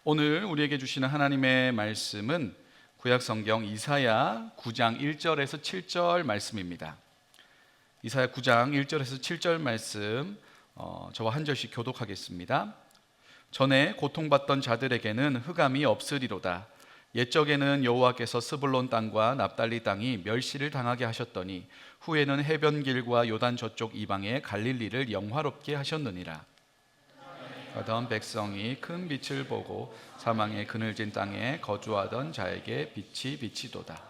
오늘 우리에게 주시는 하나님의 말씀은 구약성경 이사야 9장 1절에서 7절 말씀입니다. 이사야 9장 1절에서 7절 말씀 저와 한 절씩 교독하겠습니다. 전에 고통받던 자들에게는 흑암이 없으리로다. 옛적에는 여호와께서 스불론 땅과 납달리 땅이 멸시를 당하게 하셨더니 후에는 해변길과 요단 저쪽 이방의 갈릴리를 영화롭게 하셨느니라. 가던 백성이 큰 빛을 보고 사망의 그늘진 땅에 거주하던 자에게 빛이 비치도다.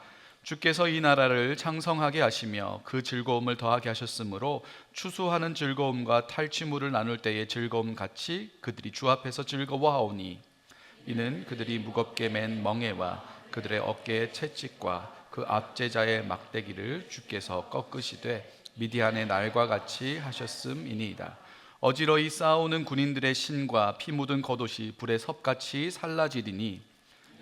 주께서 이 나라를 창성하게 하시며 그 즐거움을 더하게 하셨으므로 추수하는 즐거움과 탈취물을 나눌 때의 즐거움 같이 그들이 주 앞에서 즐거워하오니 이는 그들이 무겁게 맨 멍에와 그들의 어깨의 채찍과 그 압제자의 막대기를 주께서 꺾으시되 미디안의 날과 같이 하셨음이니이다. 어지러이 싸우는 군인들의 신과 피 묻은 겉옷이 불의 섭같이 살라지리니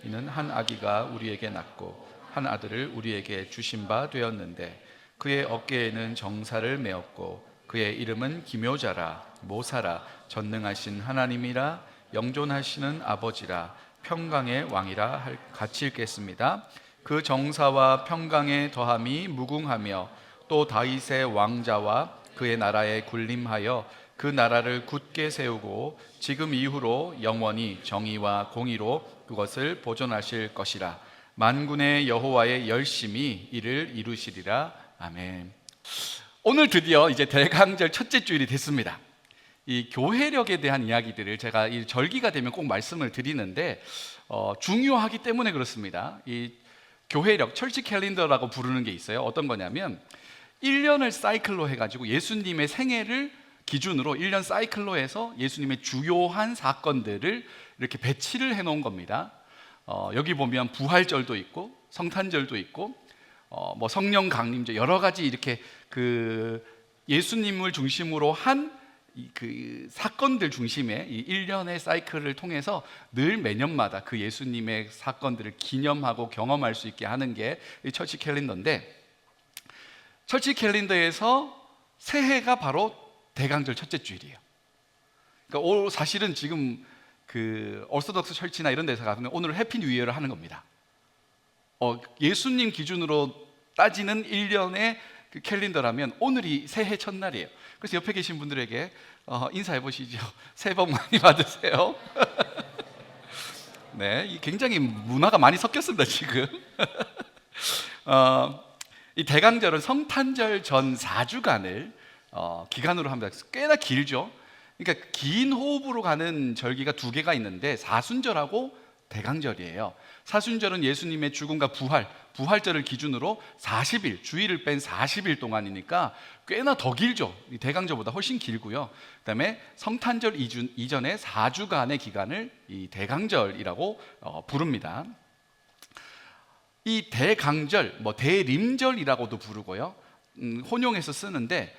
이는 한 아기가 우리에게 낳고 한 아들을 우리에게 주신 바 되었는데 그의 어깨에는 정사를 메었고 그의 이름은 기묘자라 모사라 전능하신 하나님이라 영존하시는 아버지라 평강의 왕이라 같이 읽겠습니다. 그 정사와 평강의 더함이 무궁하며 또 다윗의 왕자와 그의 나라에 군림하여 그 나라를 굳게 세우고 지금 이후로 영원히 정의와 공의로 그것을 보존하실 것이라. 만군의 여호와의 열심히 이를 이루시리라. 아멘. 오늘 드디어 이제 대강절 첫째 주일이 됐습니다. 이 교회력에 대한 이야기들을 제가 이 절기가 되면 꼭 말씀을 드리는데 중요하기 때문에 그렇습니다. 이 교회력, 철치 캘린더라고 부르는 게 있어요. 어떤 거냐면 1년을 사이클로 해가지고 예수님의 생애를 기준으로 1년 사이클로 해서 예수님의 주요한 사건들을 이렇게 배치를 해놓은 겁니다. 여기 보면 부활절도 있고 성탄절도 있고 뭐 성령 강림절 여러 가지 이렇게 그 예수님을 중심으로 한 그 사건들 중심의 이 1년의 사이클을 통해서 늘 매년마다 그 예수님의 사건들을 기념하고 경험할 수 있게 하는 게 이 철치 캘린더인데, 철치 캘린더에서 새해가 바로 대강절 첫째 주일이에요. 그러니까 사실은 지금 그 오르소독스 철치나 이런 데서 가면 오늘 해피 뉴 이어를 하는 겁니다. 예수님 기준으로 따지는 1년의 그 캘린더라면 오늘이 새해 첫날이에요. 그래서 옆에 계신 분들에게 인사해 보시죠. 새해 복 많이 받으세요. 네, 굉장히 문화가 많이 섞였습니다 지금. 이 대강절은 성탄절 전 4주간을 기간으로 합니다. 꽤나 길죠. 그러니까 긴 호흡으로 가는 절기가 두 개가 있는데 사순절하고 대강절이에요. 사순절은 예수님의 죽음과 부활절을 기준으로 40일, 주일을 뺀 40일 동안이니까 꽤나 더 길죠. 이 대강절보다 훨씬 길고요. 그다음에 성탄절 이전에 4주간의 기간을 이 대강절이라고 부릅니다. 이 대강절, 대림절이라고도 부르고요. 혼용해서 쓰는데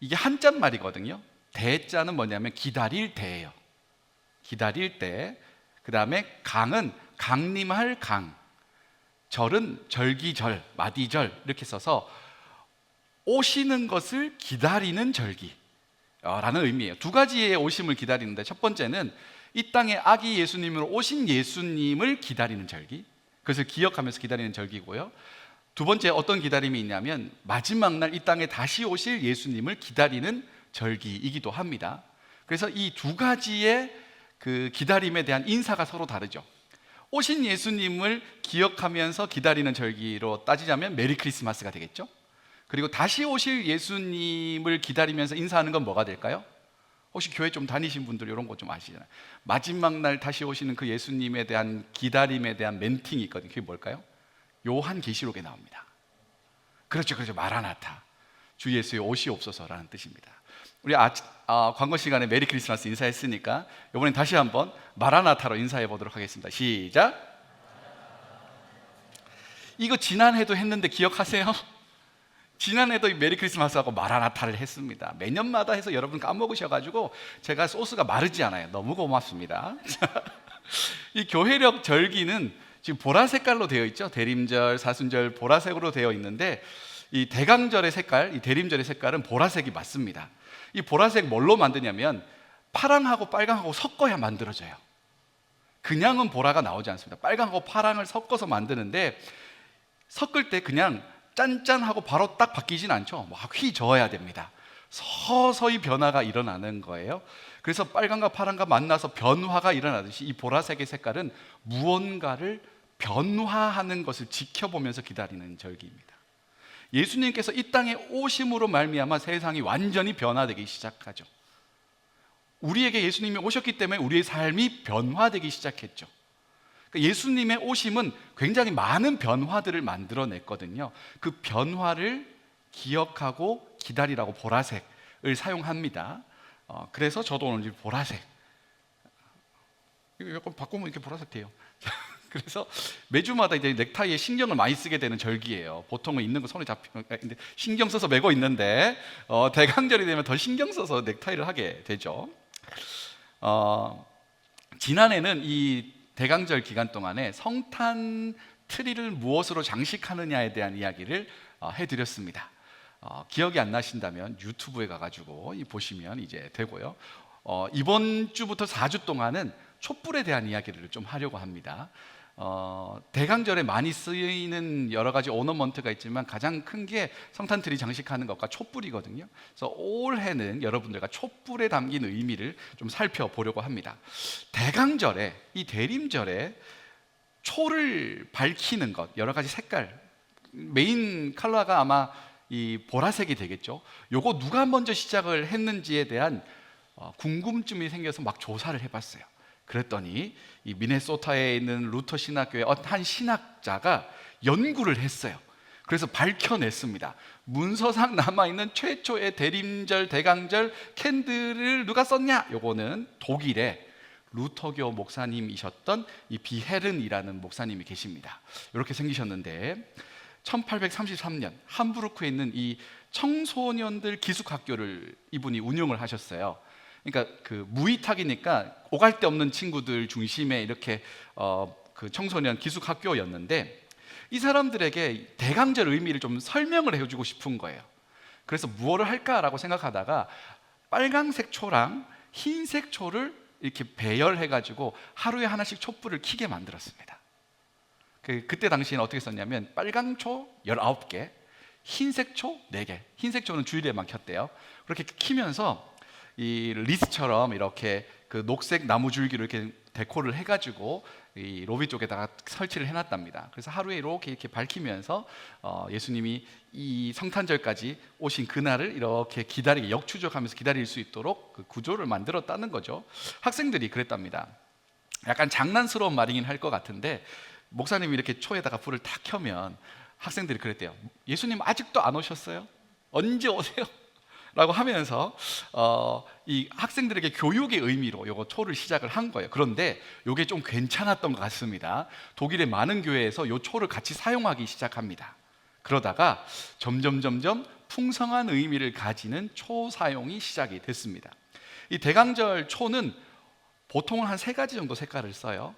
이게 한자말이거든요. 대자는 뭐냐면 기다릴 때예요. 기다릴 때. 그 다음에 강은 강림할 강, 절은 절기절, 마디절 이렇게 써서 오시는 것을 기다리는 절기라는 의미예요. 두 가지의 오심을 기다리는데, 첫 번째는 이 땅에 아기 예수님으로 오신 예수님을 기다리는 절기, 그것을 기억하면서 기다리는 절기고요. 두 번째 어떤 기다림이 있냐면 마지막 날 이 땅에 다시 오실 예수님을 기다리는 절기이기도 합니다. 그래서 이 두 가지의 그 기다림에 대한 인사가 서로 다르죠. 오신 예수님을 기억하면서 기다리는 절기로 따지자면 메리 크리스마스가 되겠죠. 그리고 다시 오실 예수님을 기다리면서 인사하는 건 뭐가 될까요? 혹시 교회 좀 다니신 분들 이런 거 좀 아시잖아요. 마지막 날 다시 오시는 그 예수님에 대한 기다림에 대한 멘팅이 있거든요. 그게 뭘까요? 요한계시록에 나옵니다. 그렇죠. 마라나타, 주 예수의 오시옵소서라는 뜻입니다. 우리 광고 시간에 메리 크리스마스 인사했으니까 이번엔 다시 한번 마라나타로 인사해 보도록 하겠습니다. 시작. 이거 지난해도 했는데 기억하세요? 지난해도 메리 크리스마스하고 마라나타를 했습니다. 매년마다 해서 여러분 까먹으셔가지고 제가 소스가 마르지 않아요. 너무 고맙습니다. 이 교회력 절기는 지금 보라 색깔로 되어 있죠. 대림절, 사순절 보라색으로 되어 있는데 이 대강절의 색깔, 이 대림절의 색깔은 보라색이 맞습니다. 이 보라색 뭘로 만드냐면 파랑하고 빨강하고 섞어야 만들어져요. 그냥은 보라가 나오지 않습니다. 빨강하고 파랑을 섞어서 만드는데 섞을 때 그냥 짠짠하고 바로 딱 바뀌진 않죠. 막 휘저어야 됩니다. 서서히 변화가 일어나는 거예요. 그래서 빨강과 파랑과 만나서 변화가 일어나듯이 이 보라색의 색깔은 무언가를 변화하는 것을 지켜보면서 기다리는 절기입니다. 예수님께서 이 땅에 오심으로 말미암아 세상이 완전히 변화되기 시작하죠. 우리에게 예수님이 오셨기 때문에 우리의 삶이 변화되기 시작했죠. 예수님의 오심은 굉장히 많은 변화들을 만들어냈거든요. 그 변화를 기억하고 기다리라고 보라색을 사용합니다. 그래서 저도 오늘 보라색, 이거 약간 바꾸면 이렇게 보라색 돼요. 그래서 매주마다 이제 넥타이에 신경을 많이 쓰게 되는 절기예요. 보통은 있는 거 손에 잡히는데 신경 써서 메고 있는데 대강절이 되면 더 신경 써서 넥타이를 하게 되죠. 지난해는 이 대강절 기간 동안에 성탄 트리를 무엇으로 장식하느냐에 대한 이야기를 해드렸습니다. 기억이 안 나신다면 유튜브에 가가지고 보시면 이제 되고요. 이번 주부터 4주 동안은 촛불에 대한 이야기를 좀 하려고 합니다. 대강절에 많이 쓰이는 여러 가지 오너먼트가 있지만 가장 큰 게 성탄트리 장식하는 것과 촛불이거든요. 그래서 올해는 여러분들과 촛불에 담긴 의미를 좀 살펴보려고 합니다. 대강절에, 이 대림절에 초를 밝히는 것, 여러 가지 색깔, 메인 컬러가 아마 이 보라색이 되겠죠. 요거 누가 먼저 시작을 했는지에 대한 궁금증이 생겨서 막 조사를 해봤어요. 그랬더니 이 미네소타에 있는 루터 신학교의 한 신학자가 연구를 했어요. 그래서 밝혀냈습니다. 문서상 남아있는 최초의 대림절, 대강절 캔들을 누가 썼냐? 요거는 독일의 루터교 목사님이셨던 이 비헤른이라는 목사님이 계십니다. 이렇게 생기셨는데 1833년 함부르크에 있는 이 청소년들 기숙학교를 이분이 운영을 하셨어요. 그러니까 그 무위탁이니까 오갈 데 없는 친구들 중심의 이렇게 그 청소년 기숙학교였는데 이 사람들에게 대강절 의미를 좀 설명을 해주고 싶은 거예요. 그래서 무엇을 할까라고 생각하다가 빨강색 초랑 흰색 초를 이렇게 배열해가지고 하루에 하나씩 촛불을 켜게 만들었습니다. 그때 당시에는 어떻게 썼냐면 빨강초 19개, 흰색초 4개. 흰색초는 주일에만 켰대요. 그렇게 키면서 이 리스처럼 이렇게 그 녹색 나무 줄기로 이렇게 데코를 해가지고 이 로비 쪽에다가 설치를 해놨답니다. 그래서 하루에 이렇게 밝히면서 예수님이 이 성탄절까지 오신 그날을 이렇게 기다리게 역추적하면서 기다릴 수 있도록 그 구조를 만들었다는 거죠. 학생들이 그랬답니다. 약간 장난스러운 말이긴 할 것 같은데 목사님이 이렇게 초에다가 불을 탁 켜면 학생들이 그랬대요. 예수님 아직도 안 오셨어요? 언제 오세요? 라고 하면서 이 학생들에게 교육의 의미로 요거 초를 시작을 한 거예요. 그런데 요게 좀 괜찮았던 것 같습니다. 독일의 많은 교회에서 요 초를 같이 사용하기 시작합니다. 그러다가 점점 풍성한 의미를 가지는 초 사용이 시작이 됐습니다. 이 대강절 초는 보통은 한 3가지 정도 색깔을 써요.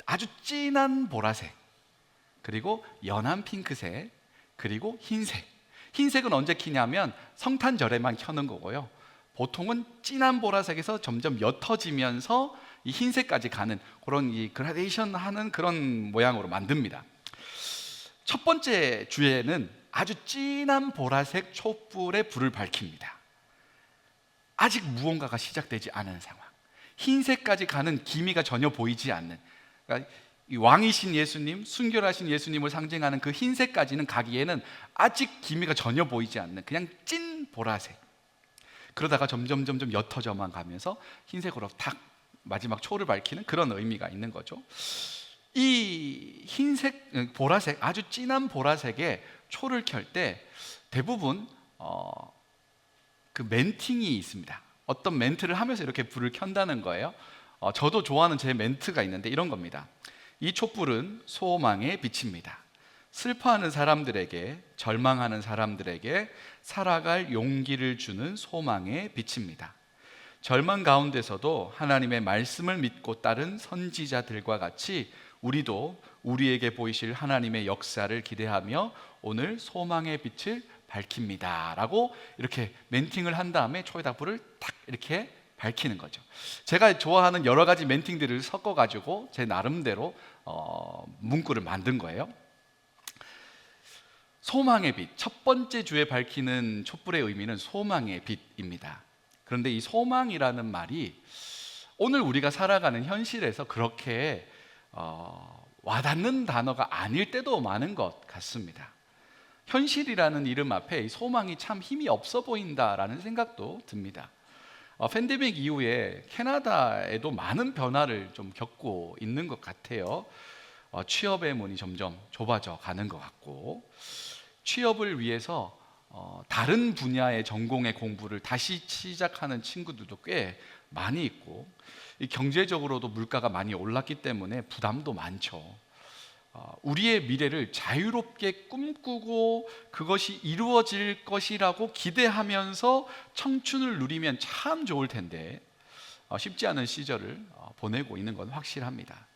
아주 진한 보라색, 그리고 연한 핑크색, 그리고 흰색. 흰색은 언제 켜냐면 성탄절에만 켜는 거고요. 보통은 진한 보라색에서 점점 옅어지면서 이 흰색까지 가는 그런 이 그라데이션 하는 그런 모양으로 만듭니다. 첫 번째 주에는 아주 진한 보라색 촛불에 불을 밝힙니다. 아직 무언가가 시작되지 않은 상황. 흰색까지 가는 기미가 전혀 보이지 않는, 그러니까 이 왕이신 예수님, 순결하신 예수님을 상징하는 그 흰색까지는 가기에는 아직 기미가 전혀 보이지 않는 그냥 찐 보라색. 그러다가 점점 옅어져만 가면서 흰색으로 탁 마지막 초를 밝히는 그런 의미가 있는 거죠. 이 흰색, 보라색, 아주 진한 보라색에 초를 켤 때 대부분 그 멘팅이 있습니다. 어떤 멘트를 하면서 이렇게 불을 켠다는 거예요. 저도 좋아하는 제 멘트가 있는데 이런 겁니다. 이 촛불은 소망의 빛입니다. 슬퍼하는 사람들에게, 절망하는 사람들에게 살아갈 용기를 주는 소망의 빛입니다. 절망 가운데서도 하나님의 말씀을 믿고 따른 선지자들과 같이 우리도 우리에게 보이실 하나님의 역사를 기대하며 오늘 소망의 빛을 밝힙니다 라고 이렇게 멘팅을 한 다음에 초에다 불을 탁 이렇게 밝히는 거죠. 제가 좋아하는 여러 가지 멘팅들을 섞어가지고 제 나름대로 문구를 만든 거예요. 소망의 빛, 첫 번째 주에 밝히는 촛불의 의미는 소망의 빛입니다. 그런데 이 소망이라는 말이 오늘 우리가 살아가는 현실에서 그렇게 와닿는 단어가 아닐 때도 많은 것 같습니다. 현실이라는 이름 앞에 이 소망이 참 힘이 없어 보인다라는 생각도 듭니다. 팬데믹 이후에 캐나다에도 많은 변화를 좀 겪고 있는 것 같아요. 취업의 문이 점점 좁아져 가는 것 같고, 취업을 위해서 다른 분야의 전공의 공부를 다시 시작하는 친구들도 꽤 많이 있고, 경제적으로도 물가가 많이 올랐기 때문에 부담도 많죠. 우리의 미래를 자유롭게 꿈꾸고 그것이 이루어질 것이라고 기대하면서 청춘을 누리면 참 좋을 텐데 쉽지 않은 시절을 보내고 있는 건 확실합니다.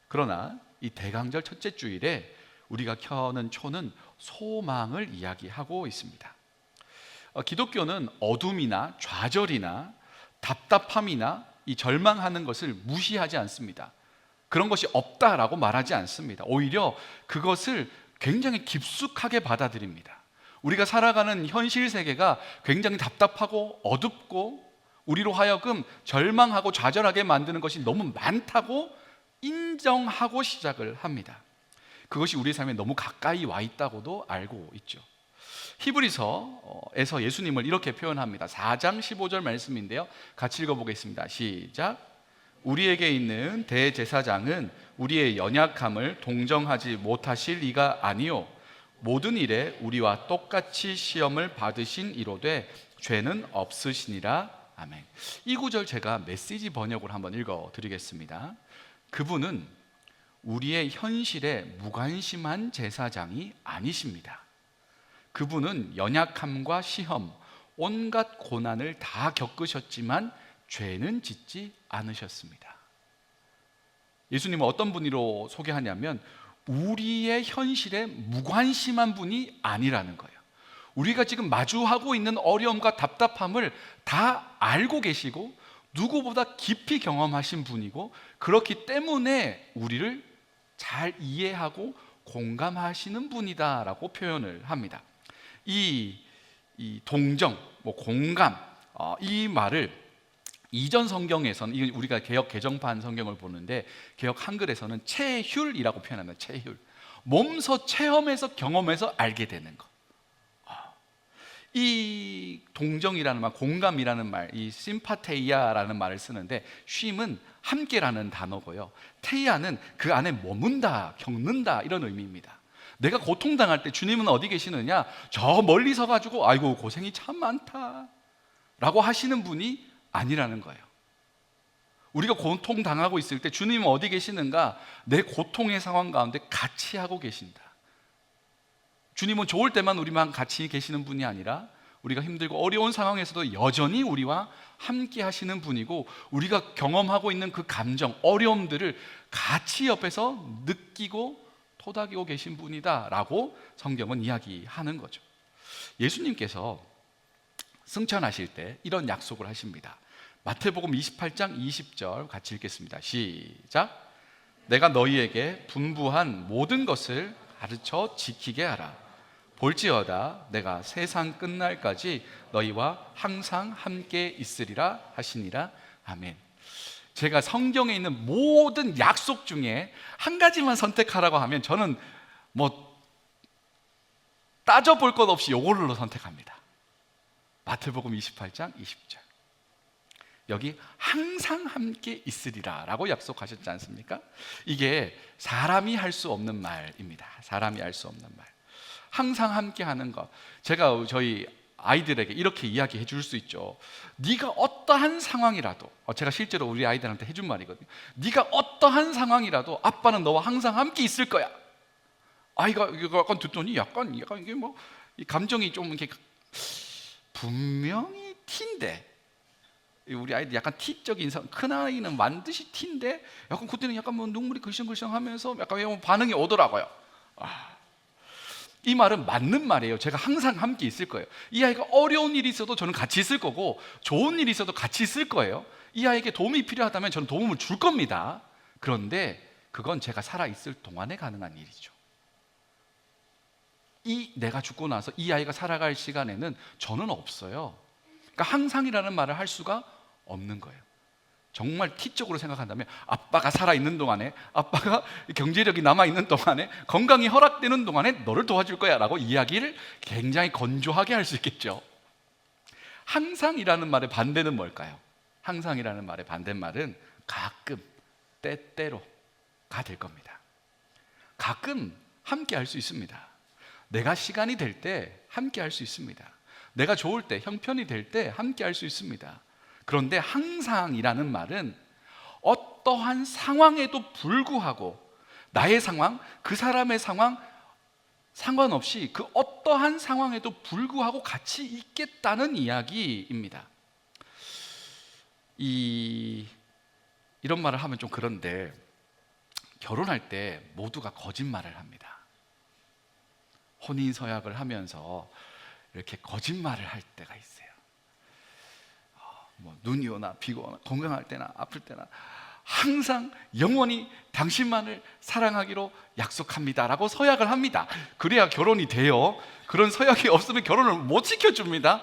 그러나 이 대강절 첫째 주일에 우리가 켜는 초는 소망을 이야기하고 있습니다. 기독교는 어둠이나 좌절이나 답답함이나 이 절망하는 것을 무시하지 않습니다. 그런 것이 없다라고 말하지 않습니다. 오히려 그것을 굉장히 깊숙하게 받아들입니다. 우리가 살아가는 현실 세계가 굉장히 답답하고 어둡고 우리로 하여금 절망하고 좌절하게 만드는 것이 너무 많다고 인정하고 시작을 합니다. 그것이 우리 삶에 너무 가까이 와 있다고도 알고 있죠. 히브리서에서 예수님을 이렇게 표현합니다. 4장 15절 말씀인데요, 같이 읽어보겠습니다. 시작. 우리에게 있는 대제사장은 우리의 연약함을 동정하지 못하실 이가 아니요 모든 일에 우리와 똑같이 시험을 받으신 이로되 죄는 없으시니라. 아멘. 이 구절 제가 메시지 번역을 한번 읽어드리겠습니다. 그분은 우리의 현실에 무관심한 제사장이 아니십니다. 그분은 연약함과 시험, 온갖 고난을 다 겪으셨지만 죄는 짓지 않으셨습니다. 예수님은 어떤 분으로 소개하냐면 우리의 현실에 무관심한 분이 아니라는 거예요. 우리가 지금 마주하고 있는 어려움과 답답함을 다 알고 계시고 누구보다 깊이 경험하신 분이고, 그렇기 때문에 우리를 잘 이해하고 공감하시는 분이다라고 표현을 합니다. 이 동정, 공감, 이 말을 이전 성경에서는, 우리가 개역 개정판 성경을 보는데 개역 한글에서는 체휼이라고 표현합니다. 체휼, 몸소 체험해서 경험해서 알게 되는 것. 이 동정이라는 말, 공감이라는 말, 이 심파테이아라는 말을 쓰는데 쉼은 함께라는 단어고요, 테이아는 그 안에 머문다, 겪는다 이런 의미입니다. 내가 고통당할 때 주님은 어디 계시느냐? 저 멀리 서가지고 아이고 고생이 참 많다 라고 하시는 분이 아니라는 거예요. 우리가 고통당하고 있을 때 주님은 어디 계시는가? 내 고통의 상황 가운데 같이 하고 계신다. 주님은 좋을 때만 우리만 같이 계시는 분이 아니라 우리가 힘들고 어려운 상황에서도 여전히 우리와 함께 하시는 분이고, 우리가 경험하고 있는 그 감정, 어려움들을 같이 옆에서 느끼고 토닥이고 계신 분이다 라고 성경은 이야기하는 거죠. 예수님께서 승천하실 때 이런 약속을 하십니다. 마태복음 28장 20절 같이 읽겠습니다. 시작. 내가 너희에게 분부한 모든 것을 가르쳐 지키게 하라. 볼지어다 내가 세상 끝날까지 너희와 항상 함께 있으리라 하시니라. 아멘. 제가 성경에 있는 모든 약속 중에 한 가지만 선택하라고 하면 저는 따져볼 것 없이 이걸로 선택합니다. 마태복음 28장 20절. 여기 항상 함께 있으리라 라고 약속하셨지 않습니까? 이게 사람이 할 수 없는 말입니다. 사람이 할 수 없는 말. 항상 함께 하는 것. 제가 저희 아이들에게 이렇게 이야기해 줄 수 있죠. 네가 어떠한 상황이라도, 제가 실제로 우리 아이들한테 해준 말이거든요. 네가 어떠한 상황이라도 아빠는 너와 항상 함께 있을 거야. 아이가 이거 약간 듣더니 약간 이게 이 감정이 좀 이렇게 분명히 T인데, 우리 아이들 약간 T적인 큰 아이는 반드시 T인데 약간 그때는 약간 눈물이 글썽글썽하면서 약간 반응이 오더라고요. 이 말은 맞는 말이에요. 제가 항상 함께 있을 거예요. 이 아이가 어려운 일이 있어도 저는 같이 있을 거고, 좋은 일이 있어도 같이 있을 거예요. 이 아이에게 도움이 필요하다면 저는 도움을 줄 겁니다. 그런데 그건 제가 살아있을 동안에 가능한 일이죠. 내가 죽고 나서 이 아이가 살아갈 시간에는 저는 없어요. 그러니까 항상이라는 말을 할 수가 없는 거예요. 정말 티적으로 생각한다면 아빠가 살아있는 동안에, 아빠가 경제력이 남아있는 동안에, 건강이 허락되는 동안에 너를 도와줄 거야 라고 이야기를 굉장히 건조하게 할 수 있겠죠. 항상이라는 말의 반대는 뭘까요? 항상이라는 말의 반대말은 가끔, 때때로가 될 겁니다. 가끔 함께 할 수 있습니다. 내가 시간이 될 때 함께 할 수 있습니다. 내가 좋을 때, 형편이 될 때 함께 할 수 있습니다. 그런데 항상이라는 말은 어떠한 상황에도 불구하고, 나의 상황, 그 사람의 상황 상관없이 그 어떠한 상황에도 불구하고 같이 있겠다는 이야기입니다. 이런 말을 하면 좀 그런데, 결혼할 때 모두가 거짓말을 합니다. 혼인 서약을 하면서 이렇게 거짓말을 할 때가 있어요. 눈이 오나 비가 오나 건강할 때나 아플 때나 항상 영원히 당신만을 사랑하기로 약속합니다 라고 서약을 합니다. 그래야 결혼이 돼요. 그런 서약이 없으면 결혼을 못 시켜줍니다.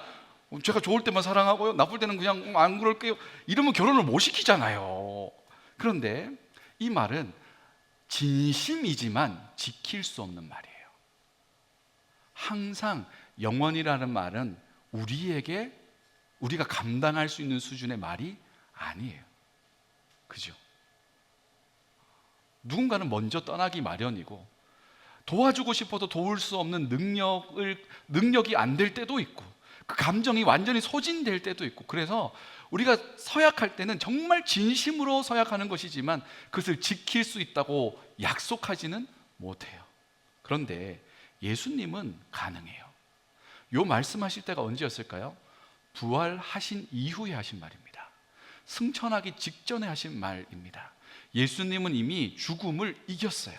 제가 좋을 때만 사랑하고요, 나쁠 때는 그냥 안 그럴게요, 이러면 결혼을 못 시키잖아요. 그런데 이 말은 진심이지만 지킬 수 없는 말이에요. 항상 영원이라는 말은 우리가 감당할 수 있는 수준의 말이 아니에요. 그죠? 누군가는 먼저 떠나기 마련이고, 도와주고 싶어도 도울 수 없는 능력이 안 될 때도 있고, 그 감정이 완전히 소진될 때도 있고, 그래서 우리가 서약할 때는 정말 진심으로 서약하는 것이지만 그것을 지킬 수 있다고 약속하지는 못해요. 그런데 예수님은 가능해요. 요 말씀하실 때가 언제였을까요? 부활하신 이후에 하신 말입니다. 승천하기 직전에 하신 말입니다. 예수님은 이미 죽음을 이겼어요.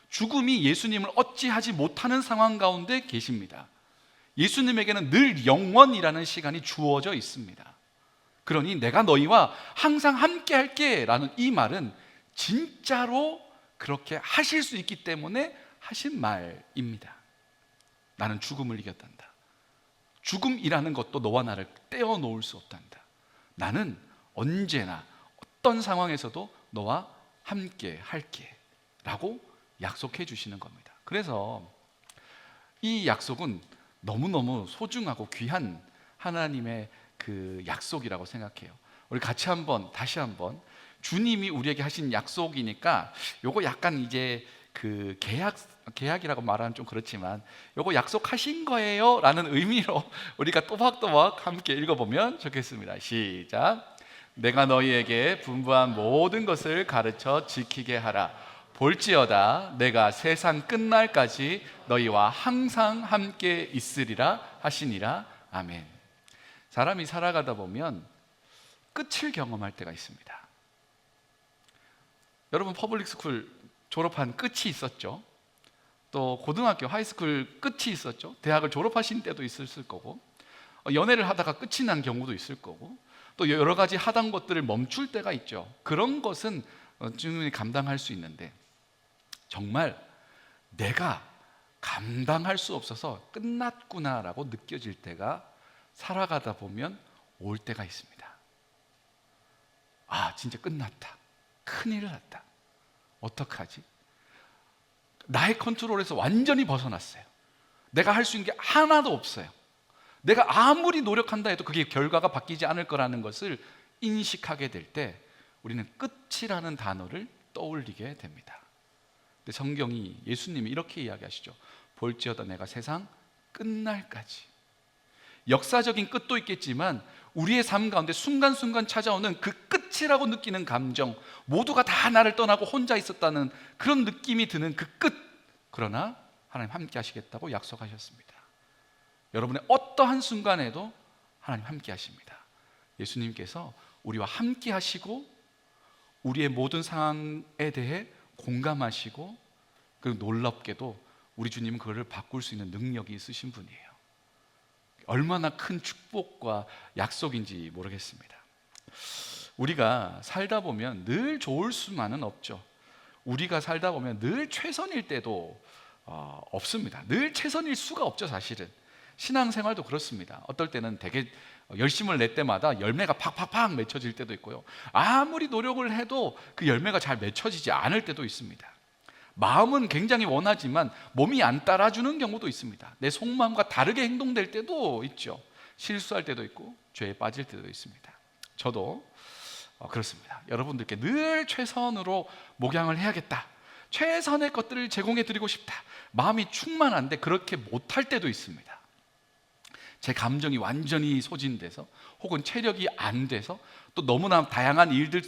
죽음이 예수님을 어찌하지 못하는 상황 가운데 계십니다. 예수님에게는 늘 영원이라는 시간이 주어져 있습니다. 그러니 내가 너희와 항상 함께 할게 라는 이 말은 진짜로 그렇게 하실 수 있기 때문에 하신 말입니다. 나는 죽음을 이겼단다. 죽음이라는 것도 너와 나를 떼어놓을 수 없단다. 나는 언제나 어떤 상황에서도 너와 함께 할게 라고 약속해 주시는 겁니다. 그래서 이 약속은 너무너무 소중하고 귀한 하나님의 그 약속이라고 생각해요. 우리 다시 한번 주님이 우리에게 하신 약속이니까 요거 약간 이제 그 계약이라고 말하면 좀 그렇지만 요거 약속하신 거예요 라는 의미로 우리가 또박또박 함께 읽어보면 좋겠습니다. 시작. 내가 너희에게 분부한 모든 것을 가르쳐 지키게 하라. 볼지어다 내가 세상 끝날까지 너희와 항상 함께 있으리라 하시니라. 아멘. 사람이 살아가다 보면 끝을 경험할 때가 있습니다. 여러분 퍼블릭 스쿨 졸업한 끝이 있었죠. 또 고등학교 하이스쿨 끝이 있었죠. 대학을 졸업하신 때도 있었을 거고, 연애를 하다가 끝이 난 경우도 있을 거고, 또 여러 가지 하던 것들을 멈출 때가 있죠. 그런 것은 충분히 감당할 수 있는데, 정말 내가 감당할 수 없어서 끝났구나라고 느껴질 때가 살아가다 보면 올 때가 있습니다. 아, 진짜 끝났다. 큰일 났다. 어떡하지? 나의 컨트롤에서 완전히 벗어났어요. 내가 할 수 있는 게 하나도 없어요. 내가 아무리 노력한다 해도 그게 결과가 바뀌지 않을 거라는 것을 인식하게 될 때 우리는 끝이라는 단어를 떠올리게 됩니다. 근데 성경이, 예수님이 이렇게 이야기하시죠. 볼지어다 내가 세상 끝날까지. 역사적인 끝도 있겠지만 우리의 삶 가운데 순간순간 찾아오는 그 끝이라고 느끼는 감정, 모두가 다 나를 떠나고 혼자 있었다는 그런 느낌이 드는 그 끝, 그러나 하나님 함께 하시겠다고 약속하셨습니다. 여러분의 어떠한 순간에도 하나님 함께 하십니다. 예수님께서 우리와 함께 하시고 우리의 모든 상황에 대해 공감하시고, 그리고 놀랍게도 우리 주님은 그거를 바꿀 수 있는 능력이 있으신 분이에요. 얼마나 큰 축복과 약속인지 모르겠습니다. 우리가 살다 보면 늘 좋을 수만은 없죠. 우리가 살다 보면 늘 최선일 때도 없습니다. 늘 최선일 수가 없죠. 사실은 신앙생활도 그렇습니다. 어떨 때는 되게 열심을 낼 때마다 열매가 팍팍팍 맺혀질 때도 있고요, 아무리 노력을 해도 그 열매가 잘 맺혀지지 않을 때도 있습니다. 마음은 굉장히 원하지만 몸이 안 따라주는 경우도 있습니다. 내 속마음과 다르게 행동될 때도 있죠. 실수할 때도 있고 죄에 빠질 때도 있습니다. 저도 그렇습니다. 여러분들께 늘 최선으로 목양을 해야겠다, 최선의 것들을 제공해 드리고 싶다, 마음이 충만한데 그렇게 못할 때도 있습니다. 제 감정이 완전히 소진돼서 혹은 체력이 안 돼서 또 너무나 다양한 일들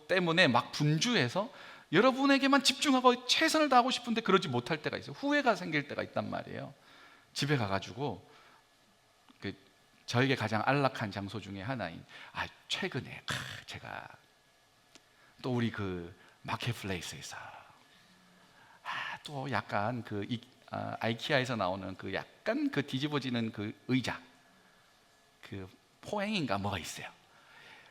때문에 막 분주해서 여러분에게만 집중하고 최선을 다하고 싶은데 그러지 못할 때가 있어요. 후회가 생길 때가 있단 말이에요. 집에 가가지고 저에게 가장 안락한 장소 중에 하나인 최근에 제가 또 우리 그 마켓플레이스에서 또 약간 아이키아에서 나오는 그 약간 그 뒤집어지는 그 의자, 그 포행인가 뭐가 있어요.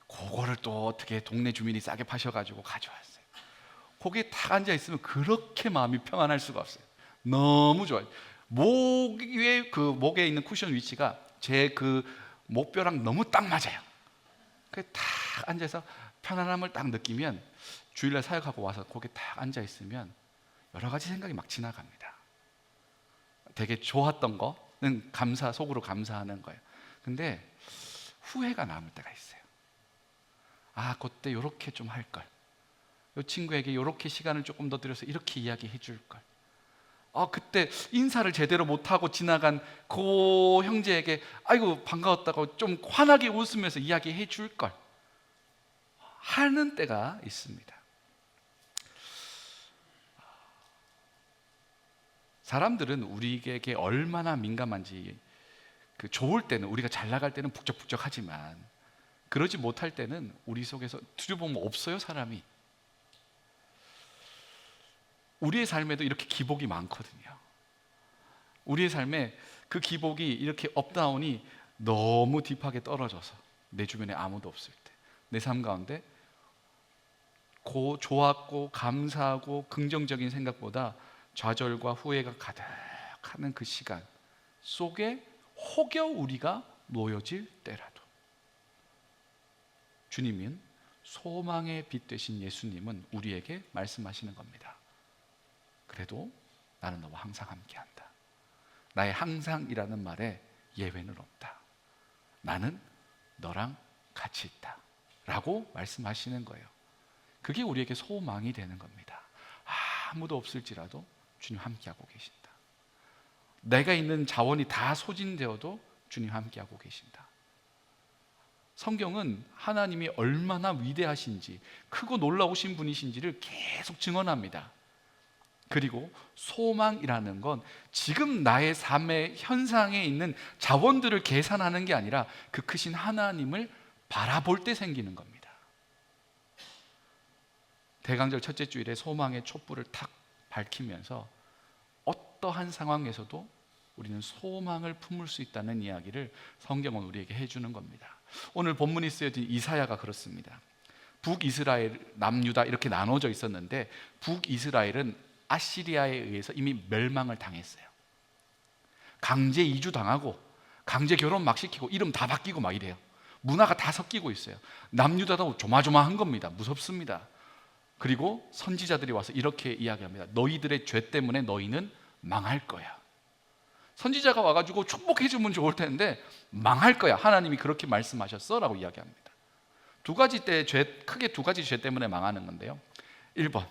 그거를 또 어떻게 동네 주민이 싸게 파셔가지고 가져왔어요. 거기에 딱 앉아 있으면 그렇게 마음이 평안할 수가 없어요. 너무 좋아요. 목에 있는 쿠션 위치가 제 그 목뼈랑 너무 딱 맞아요. 딱 앉아서 편안함을 딱 느끼면, 주일날 사역하고 와서 거기에 딱 앉아 있으면 여러 가지 생각이 막 지나갑니다. 되게 좋았던 거는 속으로 감사하는 거예요. 근데 후회가 남을 때가 있어요. 그때 이렇게 좀 할 걸, 이 친구에게 이렇게 시간을 조금 더 들여서 이렇게 이야기해 줄 걸, 그때 인사를 제대로 못하고 지나간 그 형제에게 아이고 반가웠다고 좀 환하게 웃으면서 이야기해 줄 걸 하는 때가 있습니다. 사람들은 우리에게 얼마나 민감한지, 좋을 때는, 우리가 잘 나갈 때는 북적북적하지만 그러지 못할 때는 우리 속에서 뒤져보면 없어요. 사람이 우리의 삶에도 이렇게 기복이 많거든요. 우리의 삶에 그 기복이 이렇게 업다운이 너무 딥하게 떨어져서 내 주변에 아무도 없을 때, 내 삶 가운데 좋았고 감사하고 긍정적인 생각보다 좌절과 후회가 가득하는 그 시간 속에 혹여 우리가 놓여질 때라도, 주님은, 소망의 빛 되신 예수님은 우리에게 말씀하시는 겁니다. 그래도 나는 너와 항상 함께한다. 나의 항상이라는 말에 예외는 없다. 나는 너랑 같이 있다 라고 말씀하시는 거예요. 그게 우리에게 소망이 되는 겁니다. 아무도 없을지라도 주님 함께하고 계신다. 내가 있는 자원이 다 소진되어도 주님 함께하고 계신다. 성경은 하나님이 얼마나 위대하신지, 크고 놀라우신 분이신지를 계속 증언합니다. 그리고 소망이라는 건 지금 나의 삶의 현상에 있는 자원들을 계산하는 게 아니라 그 크신 하나님을 바라볼 때 생기는 겁니다. 대강절 첫째 주일에 소망의 촛불을 탁 밝히면서 어떠한 상황에서도 우리는 소망을 품을 수 있다는 이야기를 성경은 우리에게 해주는 겁니다. 오늘 본문이 쓰여진 이사야가 그렇습니다. 북이스라엘, 남유다 이렇게 나눠져 있었는데 북이스라엘은 아시리아에 의해서 이미 멸망을 당했어요. 강제 이주당하고 강제 결혼 막 시키고 이름 다 바뀌고 막 이래요. 문화가 다 섞이고 있어요. 남유다도 조마조마한 겁니다. 무섭습니다. 그리고 선지자들이 와서 이렇게 이야기합니다. 너희들의 죄 때문에 너희는 망할 거야. 선지자가 와가지고 축복해 주면 좋을 텐데 망할 거야. 하나님이 그렇게 말씀하셨어 라고 이야기합니다. 크게 두 가지 죄 때문에 망하는 건데요. 1번,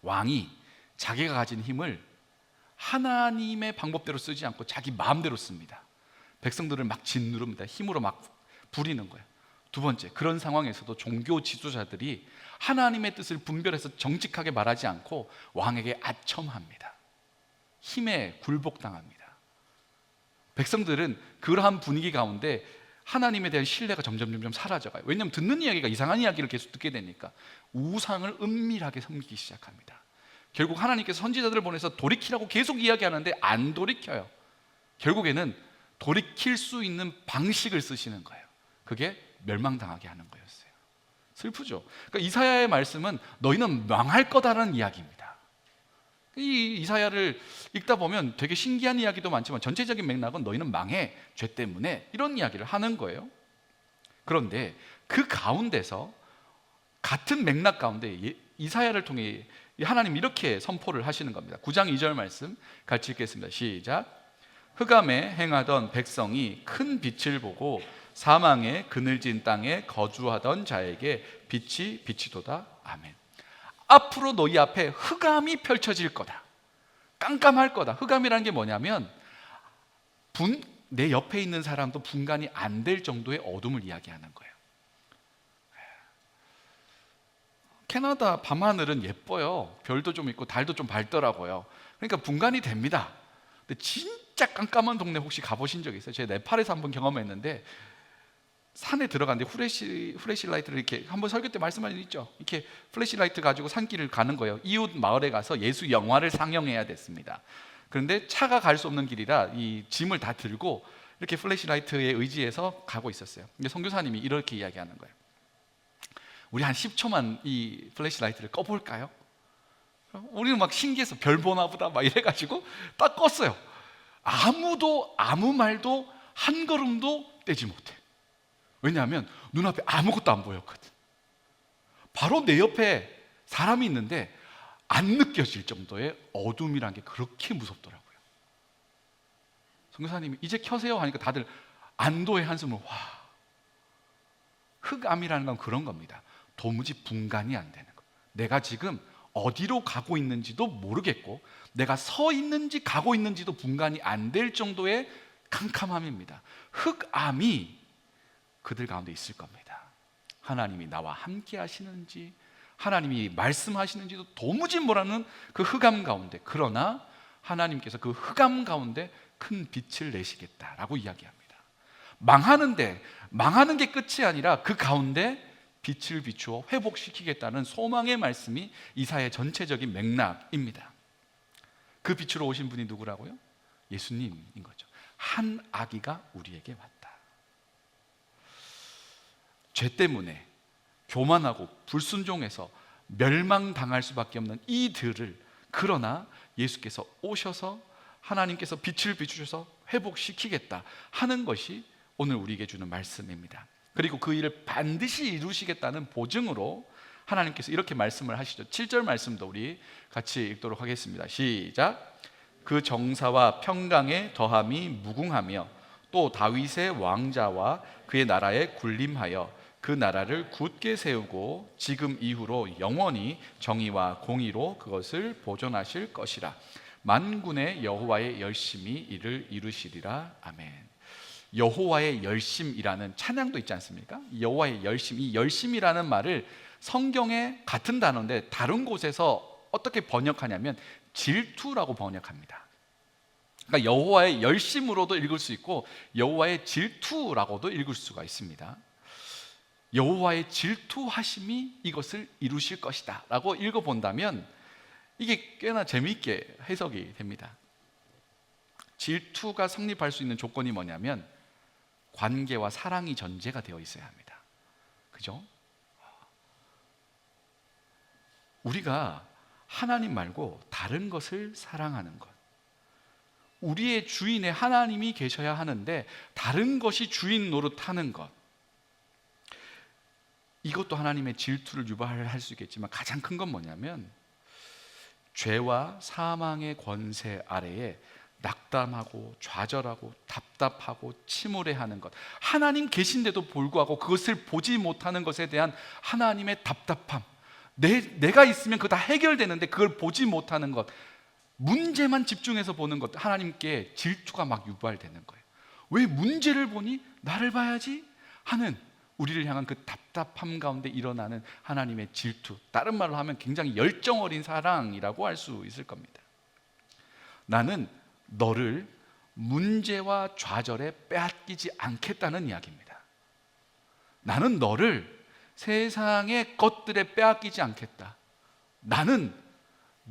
왕이 자기가 가진 힘을 하나님의 방법대로 쓰지 않고 자기 마음대로 씁니다. 백성들을 막 짓누릅니다. 힘으로 막 부리는 거예요. 두 번째, 그런 상황에서도 종교 지도자들이 하나님의 뜻을 분별해서 정직하게 말하지 않고 왕에게 아첨합니다. 힘에 굴복당합니다. 백성들은 그러한 분위기 가운데 하나님에 대한 신뢰가 점점 사라져가요. 왜냐하면 듣는 이야기가 이상한 이야기를 계속 듣게 되니까 우상을 은밀하게 섬기기 시작합니다. 결국 하나님께서 선지자들을 보내서 돌이키라고 계속 이야기하는데 안 돌이켜요. 결국에는 돌이킬 수 있는 방식을 쓰시는 거예요. 그게 멸망당하게 하는 거였어요. 슬프죠. 그러니까 이사야의 말씀은 너희는 망할 거다라는 이야기입니다. 이 이사야를 읽다 보면 되게 신기한 이야기도 많지만 전체적인 맥락은 너희는 망해, 죄 때문에, 이런 이야기를 하는 거예요. 그런데 그 가운데서 같은 맥락 가운데 이사야를 통해 하나님 이렇게 선포를 하시는 겁니다. 9장 2절 말씀 같이 읽겠습니다. 시작. 흑암에 행하던 백성이 큰 빛을 보고 사망의 그늘진 땅에 거주하던 자에게 빛이 비치도다. 아멘. 앞으로 너희 앞에 흑암이 펼쳐질 거다. 깜깜할 거다. 흑암이라는 게 뭐냐면 내 옆에 있는 사람도 분간이 안 될 정도의 어둠을 이야기하는 거예요. 캐나다 밤하늘은 예뻐요. 별도 좀 있고 달도 좀 밝더라고요. 그러니까 분간이 됩니다. 근데 진짜 깜깜한 동네 혹시 가보신 적 있어요? 제가 네팔에서 한번 경험했는데 산에 들어갔는데 후레시라이트를 이렇게 한번 설교 때 말씀하신 적 있죠? 이렇게 플래시라이트 가지고 산길을 가는 거예요. 이웃 마을에 가서 예수 영화를 상영해야 됐습니다. 그런데 차가 갈 수 없는 길이라 이 짐을 다 들고 이렇게 플래시라이트에 의지해서 가고 있었어요. 근데 선교사님이 이렇게 이야기하는 거예요. 우리 한 10초만 이 플래시라이트를 꺼볼까요? 우리는 막 신기해서 별 보나 보다 막 이래가지고 딱 껐어요. 아무도 아무 말도 한 걸음도 떼지 못해. 왜냐하면 눈앞에 아무것도 안 보였거든. 바로 내 옆에 사람이 있는데 안 느껴질 정도의 어둠이란 게 그렇게 무섭더라고요. 선교사님이 이제 켜세요 하니까 다들 안도의 한숨을. 와, 흑암이라는 건 그런 겁니다. 도무지 분간이 안 되는 거. 내가 지금 어디로 가고 있는지도 모르겠고 내가 서 있는지 가고 있는지도 분간이 안 될 정도의 캄캄함입니다. 흑암이 그들 가운데 있을 겁니다. 하나님이 나와 함께 하시는지 하나님이 말씀하시는지도 도무지 모르는 그 흑암 가운데, 그러나 하나님께서 그 흑암 가운데 큰 빛을 내시겠다라고 이야기합니다. 망하는 게 끝이 아니라 그 가운데 빛을 비추어 회복시키겠다는 소망의 말씀이 이사야의 전체적인 맥락입니다. 그 빛으로 오신 분이 누구라고요? 예수님인 거죠. 한 아기가 우리에게 왔다. 죄 때문에 교만하고 불순종해서 멸망당할 수밖에 없는 이들을, 그러나 예수께서 오셔서 하나님께서 빛을 비추셔서 회복시키겠다 하는 것이 오늘 우리에게 주는 말씀입니다. 그리고 그 일을 반드시 이루시겠다는 보증으로 하나님께서 이렇게 말씀을 하시죠. 7절 말씀도 우리 같이 읽도록 하겠습니다. 시작. 그 정사와 평강의 더함이 무궁하며 또 다윗의 왕자와 그의 나라에 군림하여 그 나라를 굳게 세우고 지금 이후로 영원히 정의와 공의로 그것을 보존하실 것이라. 만군의 여호와의 열심이 이를 이루시리라. 아멘. 여호와의 열심이라는 찬양도 있지 않습니까? 여호와의 열심, 이 열심이라는 말을 성경에 같은 단어인데 다른 곳에서 어떻게 번역하냐면 질투라고 번역합니다. 그러니까 여호와의 열심으로도 읽을 수 있고 여호와의 질투라고도 읽을 수가 있습니다. 여호와의 질투하심이 이것을 이루실 것이다 라고 읽어본다면 이게 꽤나 재미있게 해석이 됩니다. 질투가 성립할 수 있는 조건이 뭐냐면 관계와 사랑이 전제가 되어 있어야 합니다. 그죠? 우리가 하나님 말고 다른 것을 사랑하는 것, 우리의 주인에 하나님이 계셔야 하는데 다른 것이 주인 노릇하는 것, 이것도 하나님의 질투를 유발할 수 있겠지만 가장 큰 건 뭐냐면 죄와 사망의 권세 아래에 낙담하고 좌절하고 답답하고 침울해하는 것, 하나님 계신데도 불구하고 그것을 보지 못하는 것에 대한 하나님의 답답함, 내가 있으면 그거 다 해결되는데 그걸 보지 못하는 것, 문제만 집중해서 보는 것, 하나님께 질투가 막 유발되는 거예요. 왜 문제를 보니 나를 봐야지 하는 우리를 향한 그 답답함 가운데 일어나는 하나님의 질투, 다른 말로 하면 굉장히 열정 어린 사랑이라고 할 수 있을 겁니다. 나는 너를 문제와 좌절에 빼앗기지 않겠다는 이야기입니다. 나는 너를 세상의 것들에 빼앗기지 않겠다. 나는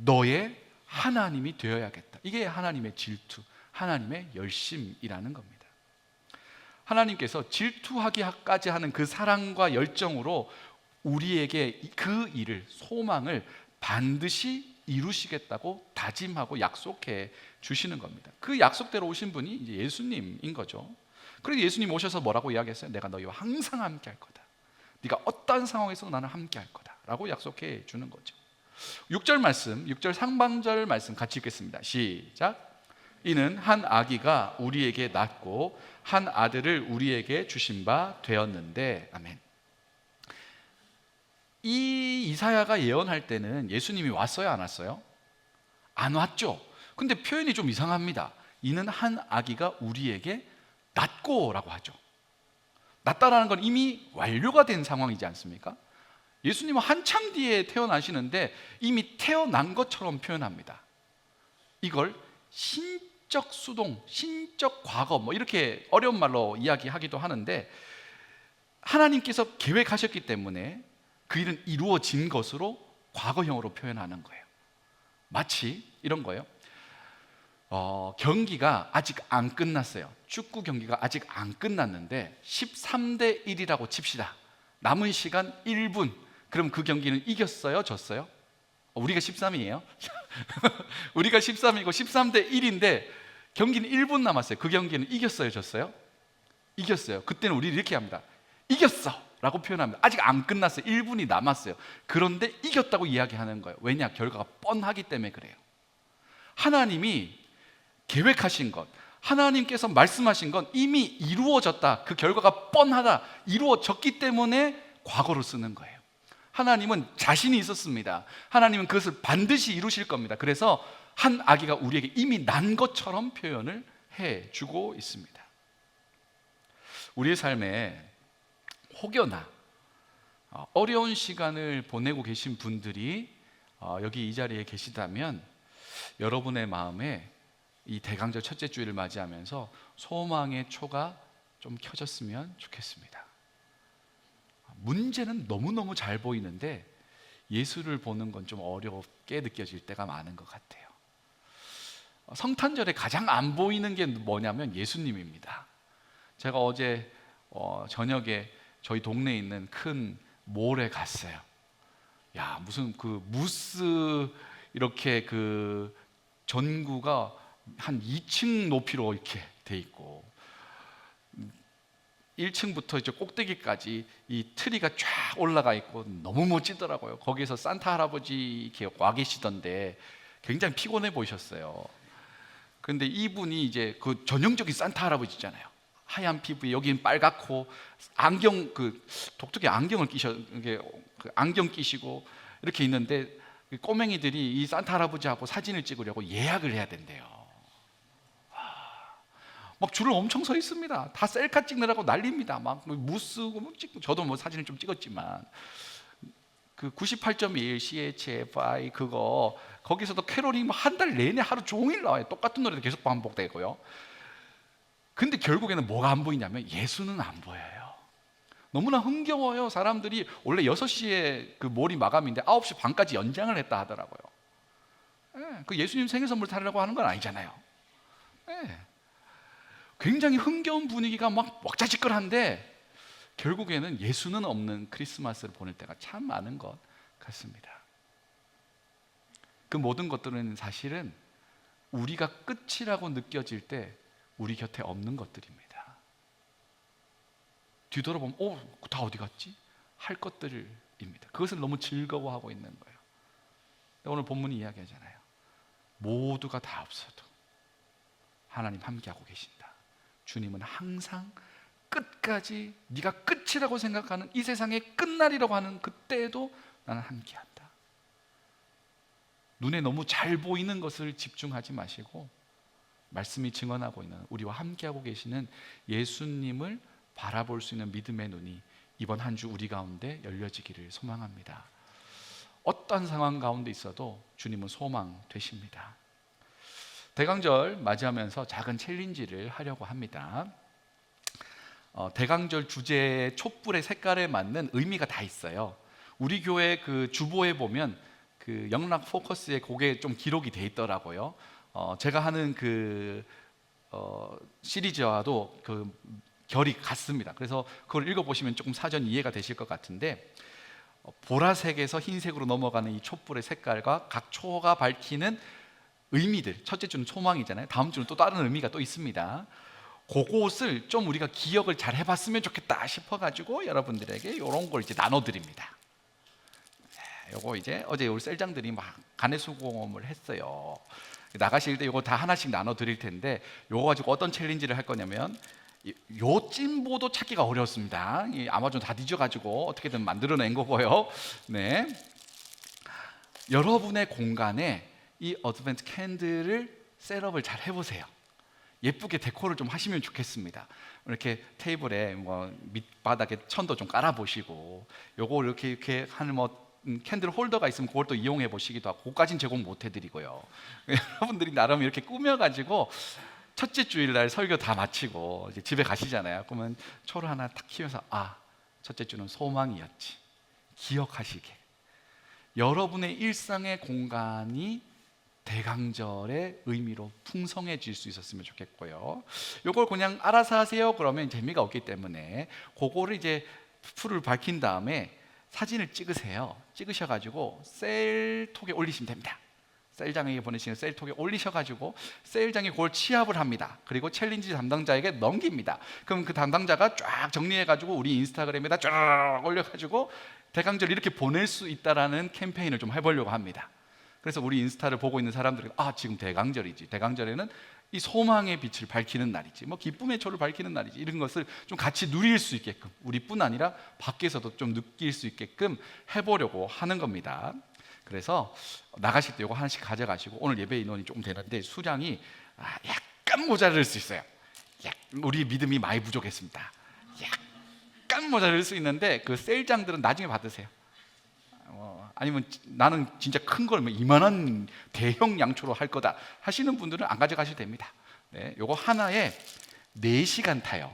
너의 하나님이 되어야겠다. 이게 하나님의 질투, 하나님의 열심이라는 겁니다. 하나님께서 질투하기까지 하는 그 사랑과 열정으로 우리에게 그 일을, 소망을 반드시 이루시겠다고 다짐하고 약속해 주시는 겁니다. 그 약속대로 오신 분이 이제 예수님인 거죠. 그래서 예수님 오셔서 뭐라고 이야기했어요? 내가 너희와 항상 함께 할 거다. 네가 어떠한 상황에서도 나는 함께 할 거다 라고 약속해 주는 거죠. 6절 말씀, 6절 상반절 말씀 같이 읽겠습니다. 시작. 이는 한 아기가 우리에게 낳고 한 아들을 우리에게 주신 바 되었는데. 아멘. 이 이사야가 예언할 때는 예수님이 왔어요, 안 왔어요? 안 왔죠. 근데 표현이 좀 이상합니다. 이는 한 아기가 우리에게 낳고 라고 하죠. 낳다라는 건 이미 완료가 된 상황이지 않습니까? 예수님은 한참 뒤에 태어나시는데 이미 태어난 것처럼 표현합니다. 이걸 신적 수동, 신적 과거 뭐 이렇게 어려운 말로 이야기하기도 하는데, 하나님께서 계획하셨기 때문에 그 일은 이루어진 것으로 과거형으로 표현하는 거예요. 마치 이런 거예요. 경기가 아직 안 끝났어요. 축구 경기가 아직 안 끝났는데 13대 1이라고 칩시다. 남은 시간 1분. 그럼 그 경기는 이겼어요? 졌어요? 우리가 13이에요. 우리가 13이고 13대 1인데 경기는 1분 남았어요. 그 경기는 이겼어요? 졌어요? 이겼어요. 그때는 우리 이렇게 합니다. 이겼어 라고 표현합니다. 아직 안 끝났어요. 1분이 남았어요. 그런데 이겼다고 이야기하는 거예요. 왜냐? 결과가 뻔하기 때문에 그래요. 하나님이 계획하신 것, 하나님께서 말씀하신 건 이미 이루어졌다. 그 결과가 뻔하다. 이루어졌기 때문에 과거로 쓰는 거예요. 하나님은 자신이 있었습니다. 하나님은 그것을 반드시 이루실 겁니다. 그래서 한 아기가 우리에게 이미 난 것처럼 표현을 해주고 있습니다. 우리의 삶에 혹여나 어려운 시간을 보내고 계신 분들이 여기 이 자리에 계시다면 여러분의 마음에 이 대강절 첫째 주일을 맞이하면서 소망의 초가 좀 켜졌으면 좋겠습니다. 문제는 너무너무 잘 보이는데 예수를 보는 건 좀 어렵게 느껴질 때가 많은 것 같아요. 성탄절에 가장 안 보이는 게 뭐냐면 예수님입니다. 제가 어제 저녁에 저희 동네에 있는 큰 몰에 갔어요. 야, 무슨 그 무스 이렇게 그 전구가 한 2층 높이로 이렇게 돼 있고 1층부터 이제 꼭대기까지 이 트리가 쫙 올라가 있고 너무 멋지더라고요. 거기서 산타 할아버지 이렇게 와 계시던데 굉장히 피곤해 보이셨어요. 근데 이분이 이제 그 전형적인 산타 할아버지잖아요. 하얀 피부에 여기는 빨갛고 안경 그 독특히 안경을 안경 끼시고 이렇게 있는데 꼬맹이들이 이 산타 할아버지하고 사진을 찍으려고 예약을 해야 된대요. 막 줄을 엄청 서 있습니다. 다 셀카 찍느라고 난립니다. 막 무스 찍고 저도 뭐 사진을 좀 찍었지만 그 98.1 CHFI 그거 거기서도 캐롤이 한 달 내내 하루 종일 나와요. 똑같은 노래도 계속 반복되고요. 근데 결국에는 뭐가 안 보이냐면 예수는 안 보여요. 너무나 흥겨워요. 사람들이 원래 6시에 그 몰이 마감인데 9시 반까지 연장을 했다 하더라고요. 그 예수님 생일 선물 타려고 하는 건 아니잖아요. 굉장히 흥겨운 분위기가 막 왁자지껄한데 결국에는 예수는 없는 크리스마스를 보낼 때가 참 많은 것 같습니다. 그 모든 것들은 사실은 우리가 끝이라고 느껴질 때 우리 곁에 없는 것들입니다. 뒤돌아보면 다 어디 갔지? 할 것들입니다. 그것을 너무 즐거워하고 있는 거예요. 오늘 본문이 이야기하잖아요. 모두가 다 없어도 하나님 함께하고 계신다. 주님은 항상 끝까지 네가 끝이라고 생각하는 이 세상의 끝날이라고 하는 그때에도 나는 함께한다. 눈에 너무 잘 보이는 것을 집중하지 마시고 말씀이 증언하고 있는 우리와 함께하고 계시는 예수님을 바라볼 수 있는 믿음의 눈이 이번 한 주 우리 가운데 열려지기를 소망합니다. 어떤 상황 가운데 있어도 주님은 소망 되십니다. 대강절 맞이하면서 작은 챌린지를 하려고 합니다. 대강절 주제의 촛불의 색깔에 맞는 의미가 다 있어요. 우리 교회 그 주보에 보면 그 영락 포커스에 그게 좀 기록이 돼 있더라고요. 제가 하는 그 시리즈와도 그 결이 같습니다. 그래서 그걸 읽어보시면 조금 사전 이해가 되실 것 같은데, 보라색에서 흰색으로 넘어가는 이 촛불의 색깔과 각 초가 밝히는 의미들, 첫째 주는 소망이잖아요. 다음 주는 또 다른 의미가 또 있습니다. 그것을 좀 우리가 기억을 잘 해봤으면 좋겠다 싶어가지고 여러분들에게 이런 걸 이제 나눠드립니다. 요거 이제 어제 우리 셀장들이 막 간해수공업을 했어요. 나가실 때 요거 다 하나씩 나눠드릴 텐데, 요거 가지고 어떤 챌린지를 할 거냐면, 요 찜보도 찾기가 어려웠습니다. 이 아마존 다 뒤져가지고 어떻게든 만들어낸 거고요. 네, 여러분의 공간에 이 어드벤트 캔들을 셋업을 잘 해보세요. 예쁘게 데코를 좀 하시면 좋겠습니다. 이렇게 테이블에 뭐 밑바닥에 천도 좀 깔아보시고, 요거 이렇게 하는 캔들 홀더가 있으면 그걸 또 이용해 보시기도 하고, 그거까지는 제공 못 해드리고요. 여러분들이 나름 이렇게 꾸며가지고 첫째 주일날 설교 다 마치고 이제 집에 가시잖아요. 그러면 초를 하나 탁 키워서, 아, 첫째 주는 소망이었지, 기억하시게. 여러분의 일상의 공간이 대강절의 의미로 풍성해질 수 있었으면 좋겠고요. 요걸 그냥 알아서 하세요 그러면 재미가 없기 때문에, 그거를 이제 풀을 밝힌 다음에 사진을 찍으세요. 찍으셔가지고 셀톡에 올리시면 됩니다. 셀장에게 보내시는 셀톡에 올리셔가지고 셀장이 그걸 취합을 합니다. 그리고 챌린지 담당자에게 넘깁니다. 그럼 그 담당자가 쫙 정리해가지고 우리 인스타그램에다 쫙 올려가지고 대강절 이렇게 보낼 수 있다라는 캠페인을 좀 해보려고 합니다. 그래서 우리 인스타를 보고 있는 사람들이, 아, 지금 대강절이지, 대강절에는 이 소망의 빛을 밝히는 날이지, 뭐 기쁨의 초를 밝히는 날이지, 이런 것을 좀 같이 누릴 수 있게끔, 우리뿐 아니라 밖에서도 좀 느낄 수 있게끔 해보려고 하는 겁니다. 그래서 나가실 때 이거 하나씩 가져가시고, 오늘 예배 인원이 조금 되는데 수량이 약간 모자랄 수 있어요. 우리 믿음이 많이 부족했습니다. 약간 모자랄 수 있는데 그 셀장들은 나중에 받으세요. 아니면 나는 진짜 큰 걸 이만한 대형 양초로 할 거다 하시는 분들은 안 가져가셔도 됩니다. 네, 요거 하나에 4시간 타요.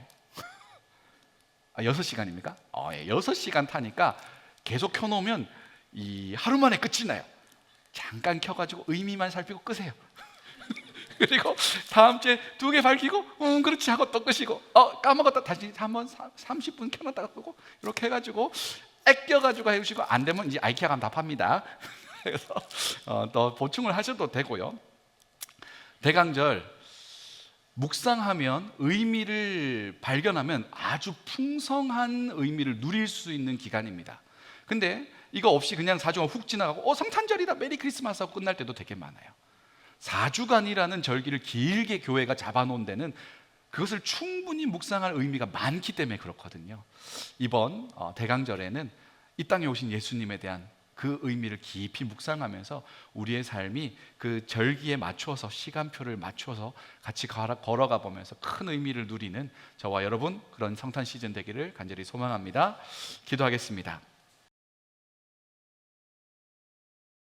6시간입니까? 예, 6시간 타니까 계속 켜놓으면 이 하루 만에 끝이 나요. 잠깐 켜가지고 의미만 살피고 끄세요. 그리고 다음 주에 2개 밝히고 그렇지 하고 또 끄시고, 까먹었다 다시 한번 30분 켜놨다가 끄고, 이렇게 해가지고 아껴가지고 해주시고, 안 되면 이제 아이케아 가면 다 팝니다. 그래서 더 보충을 하셔도 되고요. 대강절 묵상하면, 의미를 발견하면 아주 풍성한 의미를 누릴 수 있는 기간입니다. 근데 이거 없이 그냥 4주간 훅 지나가고 성탄절이다 메리 크리스마스 하고 끝날 때도 되게 많아요. 4주간이라는 절기를 길게 교회가 잡아놓은 데는 그것을 충분히 묵상할 의미가 많기 때문에 그렇거든요. 이번 대강절에는 이 땅에 오신 예수님에 대한 그 의미를 깊이 묵상하면서 우리의 삶이 그 절기에 맞추어서, 시간표를 맞추어서 같이 걸어가 보면서 큰 의미를 누리는 저와 여러분, 그런 성탄 시즌 되기를 간절히 소망합니다. 기도하겠습니다.